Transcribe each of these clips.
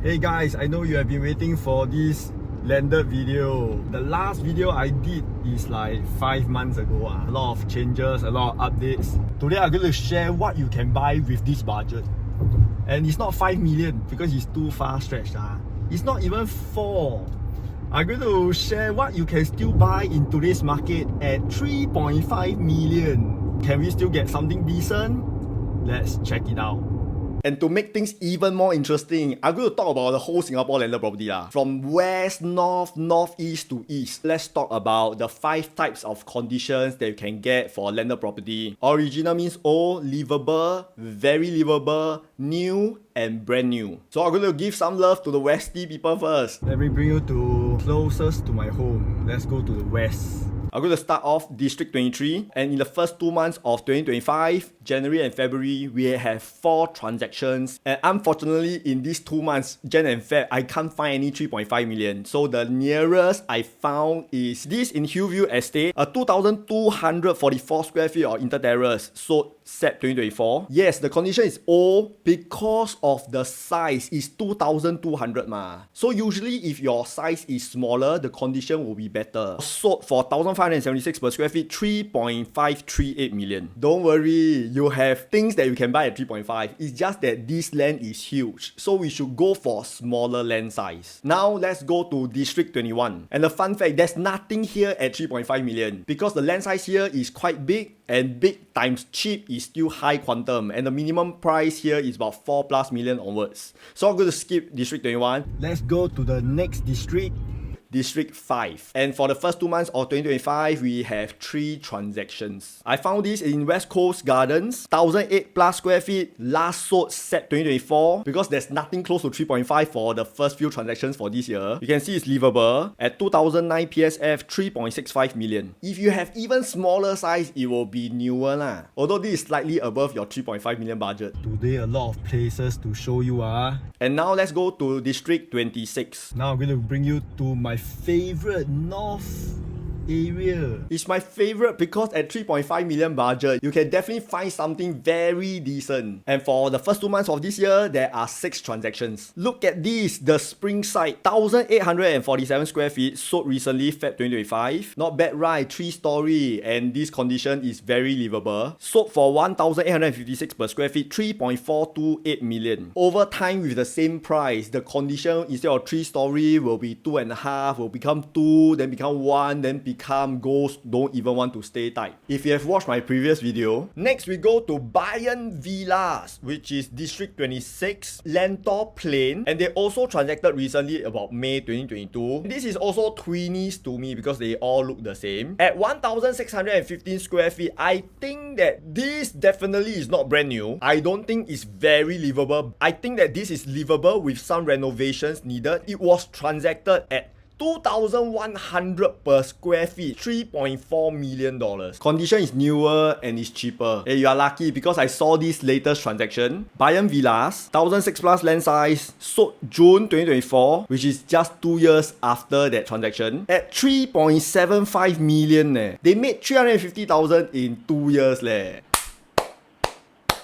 Hey guys, I know you have been waiting for this landed video. The last video I did is like 5 months ago. A lot of changes, a lot of updates. Today I'm going to share what you can buy with this budget. And it's not 5 million because it's too far stretched. It's not even 4. I'm going to share what you can still buy in today's market at 3.5 million. Can we still get something decent? Let's check it out. And to make things even more interesting, I'm going to talk about the whole Singapore landed property. From west, north, northeast to east. Let's talk about the 5 types of conditions that you can get for landed property. Original means old, livable, very livable, new, and brand new. So I'm going to give some love to the westy people first. Let me bring you to closest to my home. Let's go to the west. I'm going to start off District 23, and in the first 2 months of 2025, January and February, we have 4 transactions, and unfortunately in these 2 months, Jan and Feb, I can't find any 3.5 million. So the nearest I found is this in Hillview Estate, a 2,244 square feet of inter-terrace, sold Sep 2024. Yes, the condition is old because of the size is 2,200 ma. So usually if your size is smaller, the condition will be better. Sold for 1,576 per square feet, 3.538 million. Don't worry, you have things that you can buy at 3.5. It's just that this land is huge, so we should go for smaller land size. Now let's go to District 21. And the fun fact, there's nothing here at 3.5 million because the land size here is quite big, and big times cheap is still high quantum, and the minimum price here is about 4+ million onwards. So I'm going to skip District 21. Let's go to the next district. District 5. And for the first 2 months of 2025, we have 3 transactions. I found this in West Coast Gardens, 1,008+ square feet, last sold Sep 2024, because there's nothing close to 3.5 for the first few transactions for this year. You can see it's livable at 2009 PSF, 3.65 million. If you have even smaller size, it will be newer lah. Although this is slightly above your 3.5 million budget. Today a lot of places to show you. And now let's go to District 26. Now I'm going to bring you to my favorite north area. It's my favorite because at 3.5 million budget, you can definitely find something very decent. And for the first 2 months of this year, there are 6 transactions. Look at this, the Springside, 1,847 square feet, sold recently Feb 2025. Not bad, right? 3-story, and this condition is very livable. Sold for 1,856 per square feet, 3.428 million. Over time with the same price, the condition instead of 3-story will be 2.5, will become 2, then become 1, then become ghosts don't even want to stay tight. If you have watched my previous video. Next we go to Bayan Villas, which is District 26, Lentor Plain, and they also transacted recently about May 2022. This is also twinnies to me because they all look the same. At 1,615 square feet, I think that this definitely is not brand new. I don't think it's very livable. I think that this is livable with some renovations needed. It was transacted at 2,100 per square feet, $3.4 million. Condition is newer and is cheaper. Hey, you are lucky because I saw this latest transaction. Bayan Villas, 1,006+ land size, sold June 2024, which is just 2 years after that transaction, at 3.75 million. They made 350,000 in 2 years.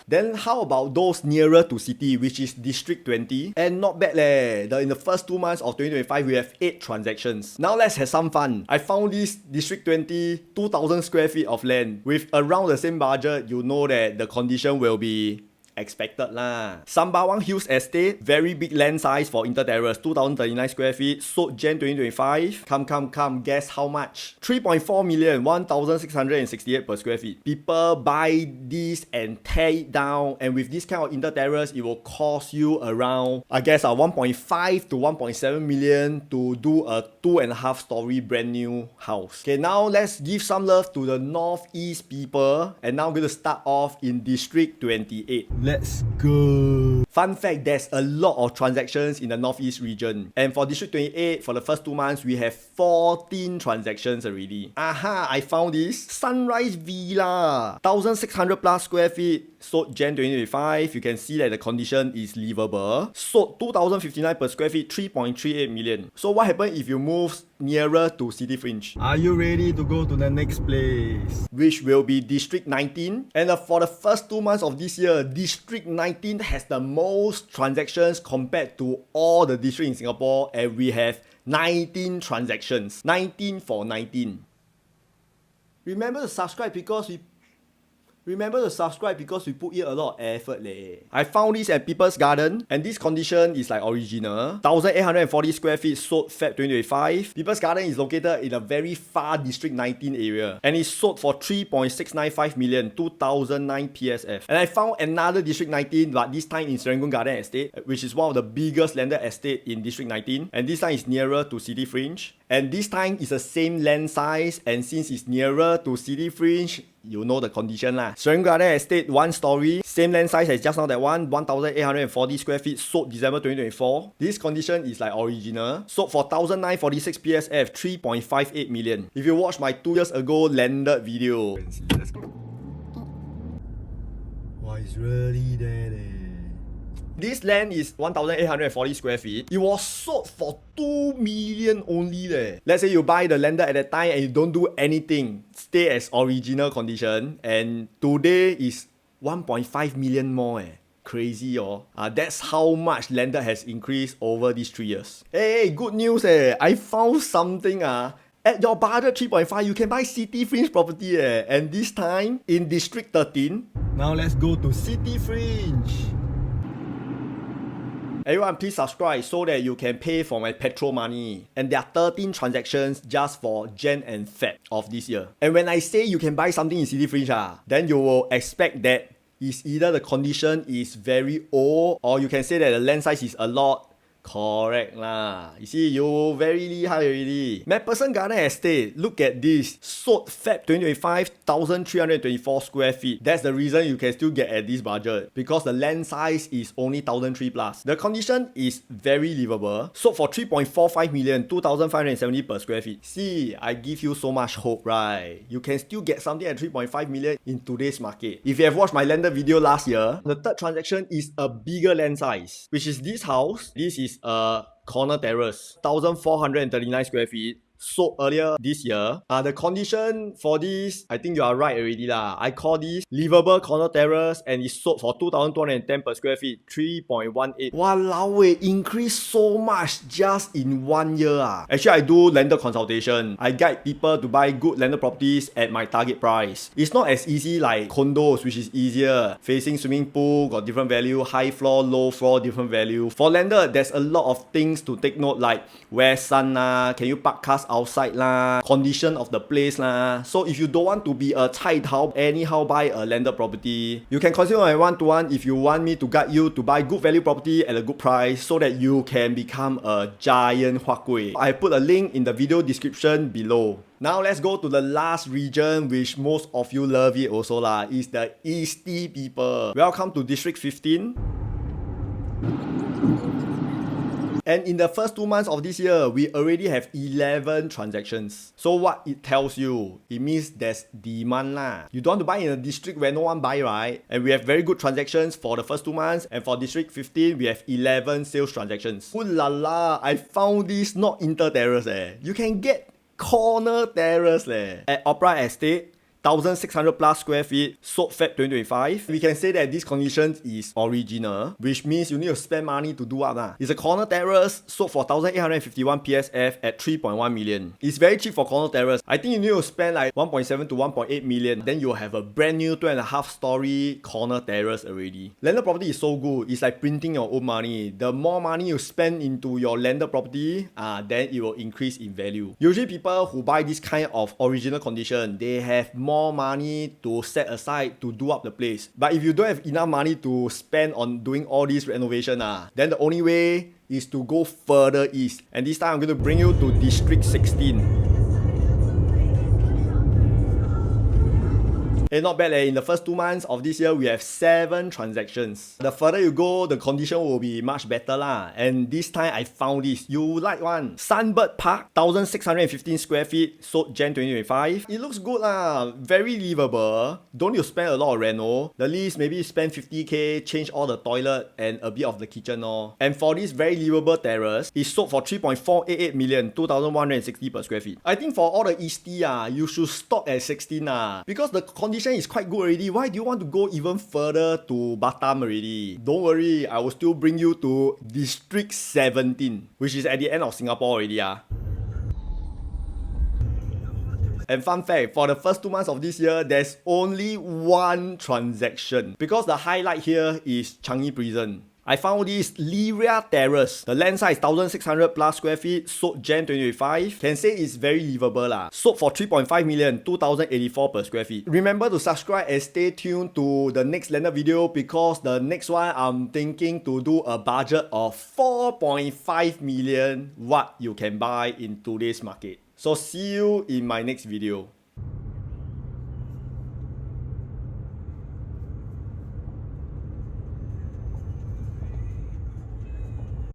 Then how about those nearer to city, which is District 20? And not bad in the first 2 months of 2025, we have 8 transactions. Now let's have some fun. I found this District 20, 2,000 square feet of land. With around the same budget, you know that the condition will be expected lah. Sembawang Hills Estate, very big land size for inter-terrace, 2,039 square feet, sold Jan 2025. Come, guess how much? 3.4 million, 1,668 per square feet. People buy this and tear it down, and with this kind of inter-terrace, it will cost you around, I guess, 1.5 to 1.7 million to do a 2.5-story brand new house. Okay, now let's give some love to the northeast people, and now I'm going to start off in District 28. Let's go. Fun fact, there's a lot of transactions in the northeast region. And for District 28, for the first 2 months, we have 14 transactions already. I found this Sunrise Villa, 1,600+ square feet, sold Jan 2025. You can see that the condition is livable. Sold 2,059 per square feet, 3.38 million. So what happens if you move nearer to City Fringe? Are you ready to go to the next place? Which will be District 19. And for the first 2 months of this year, District 19 has the most transactions compared to all the districts in Singapore, and we have 19 transactions. 19 for 19. Remember to subscribe because we put in a lot of effort leh. I found this at People's Garden, and this condition is like original. 1,840 square feet, sold Feb 2025. People's Garden is located in a very far District 19 area, and it's sold for 3.695 million, 2009 PSF. And I found another District 19, but this time in Serangoon Garden Estate, which is one of the biggest landed estate in District 19, and this time is nearer to City Fringe. And this time is the same land size, and since it's nearer to City Fringe, you know the condition lah. Serangoon Garden Estate, 1 story, same land size as just now that one, 1,840 square feet, sold December 2024. This condition is like original, sold for 1,946 PSF, 3.58 million. If you watch my 2 years ago landed video, why it's really there leh. This land is 1,840 square feet. It was sold for 2 million only leh. Let's say you buy the landed at that time and you don't do anything, stay as original condition, and today is 1.5 million more eh. Crazy oh. That's how much landed has increased over these 3 years. Hey, good news eh. I found something At your budget 3.5, you can buy City Fringe property eh. And this time in District 13. Now let's go to City Fringe. Everyone, please subscribe so that you can pay for my petrol money. And there are 13 transactions just for Jan and Feb of this year. And when I say you can buy something in City Fringe, then you will expect that it's either the condition is very old, or you can say that the land size is a lot. Correct lah. You see, you very high already. MacPherson Garden Estate, look at this. Sold Feb 2025, 1,324 square feet. That's the reason you can still get at this budget, because the land size is only 1,003 plus. The condition is very livable. Sold for 3.45 million, 2,570 per square feet. See, I give you so much hope, right? You can still get something at 3.5 million in today's market. If you have watched my landed video last year, the third transaction is a bigger land size, which is this house. This is a corner terrace, 1,439 square feet, sold earlier this year. The condition for this, I think you are right already lah. I call this livable corner terrace, and it's sold for 2,210 per square feet, 3.18. Walao eh, increased so much just in 1 year Actually, I do landed consultation. I guide people to buy good landed properties at my target price. It's not as easy like condos, which is easier. Facing swimming pool, got different value. High floor, low floor, different value. For landed, there's a lot of things to take note, like where sun can you park cars outside lah, condition of the place lah. So if you don't want to be a cai tao, anyhow buy a landed property, you can consider my one-to-one if you want me to guide you to buy good value property at a good price, so that you can become a giant huakui. I put a link in the video description below. Now let's go to the last region, which most of you love it also lah, is the Eastie people. Welcome to District 15. And in the first 2 months of this year, we already have 11 transactions. So what it tells you, it means there's demand lah. You don't want to buy in a district where no one buy, right? And we have very good transactions for the first 2 months. And for District 15, we have 11 sales transactions. Ooh la la, I found this not inter-terrace You can get corner terrace at Opera Estate. 1,600 plus square feet, sold Feb 2025. We can say that this condition is original, which means you need to spend money to do up. It's a corner terrace, sold for 1,851 PSF at 3.1 million. It's very cheap for corner terrace. I think you need to spend like 1.7 to 1.8 million. Then you'll have a brand new 2.5 story corner terrace already. Landed property is so good. It's like printing your own money. The more money you spend into your landed property, then it will increase in value. Usually people who buy this kind of original condition, they have more money to set aside to do up the place. But if you don't have enough money to spend on doing all this renovation, then the only way is to go further east. And this time I'm going to bring you to District 16. Hey, not bad in the first 2 months of this year, we have 7 transactions. The further you go, the condition will be much better lah. And this time I found this. You like one. Sunbird Park, 1,615 square feet, sold Jan 2025. It looks good lah. Very livable. Don't need to spend a lot of reno. The lease maybe spend 50k, change all the toilet and a bit of the kitchen all. And for this very livable terrace, it's sold for 3.488 million, 2,160 per square feet. I think for all the Eastie you should stop at 16 because the condition is quite good already. Why do you want to go even further to Batam already? Don't worry, I will still bring you to District 17, which is at the end of Singapore already. And fun fact, for the first 2 months of this year, there's only 1 transaction because the highlight here is Changi Prison. I found this Lyria Terrace. The land size 1,600 plus square feet, sold Jan 2025. Can say it's very livable lah. Sold for 3.5 million, 2,084 per square feet. Remember to subscribe and stay tuned to the next landed video because the next one I'm thinking to do a budget of 4.5 million what you can buy in today's market. So see you in my next video.